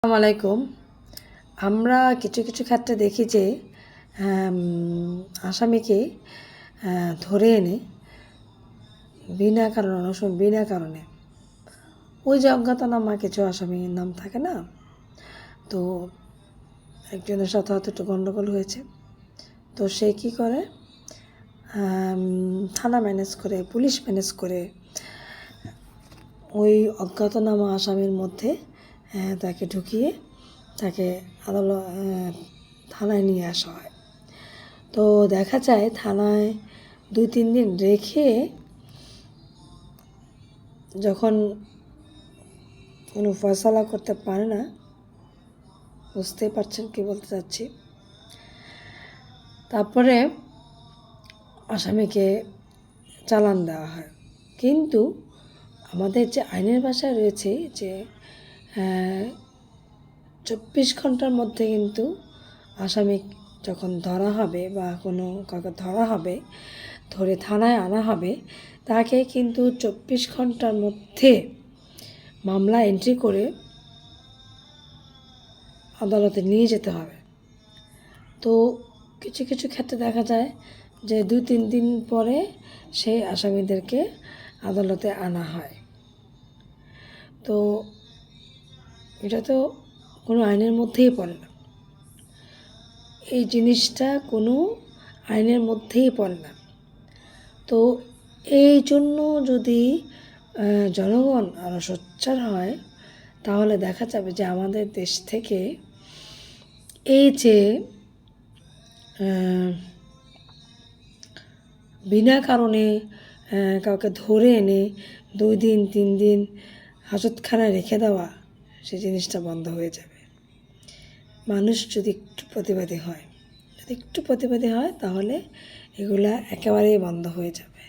আসসালামু আলাইকুম। আমরা কিছু কিছু ক্ষেত্রে দেখি যে আসামিকে ধরে এনে বিনা কারণে, অনেক সময় বিনা কারণে ওই যে অজ্ঞাতনামা কিছু আসামির নাম থাকে না, তো একজনের সাথে হয়তো একটু গণ্ডগোল হয়েছে, তো সে কী করে, থানা ম্যানেজ করে, পুলিশ ম্যানেজ করে ওই অজ্ঞাতনামা আসামির মধ্যে তাকে ঢুকিয়ে তাকে থানায় নিয়ে আসা হয়। তো দেখা যায় থানায় 2-3 দিন রেখে যখন কোনো ফয়সালা করতে পারে না, বুঝতেই পারছেন কী বলতে চাচ্ছি, তারপরে আসামিকে চালান দেওয়া হয়। কিন্তু আমাদের যে আইনের ভাষায় রয়েছে যে 24 ঘন্টার মধ্যে কিন্তু আসামি যখন ধরা হবে বা কোনো কাউকে ধরা হবে, ধরে থানায় আনা হবে, তাকে কিন্তু 24 ঘন্টার মধ্যে মামলা এন্ট্রি করে আদালতে নিয়ে যেতে হবে। তো কিছু কিছু ক্ষেত্রে দেখা যায় যে 2-3 দিন পরে সেই আসামিদেরকে আদালতে আনা হয়। তো এটা তো কোনো আইনের মধ্যেই পড়ে না, এই জিনিসটা কোনো আইনের মধ্যেই পড়ে না। তো এই জন্য যদি জনগণ আরও সোচ্চার হয়, তাহলে দেখা যাবে যে আমাদের দেশ থেকে এই যে বিনা কারণে কাউকে ধরে এনে 2 দিন 3 দিন হাজতখানায় রেখে দেওয়া, সেই জিনিসটা বন্ধ হয়ে যাবে। মানুষ যদি একটু প্রতিবাদী হয়, তাহলে এগুলা একেবারেই বন্ধ হয়ে যাবে।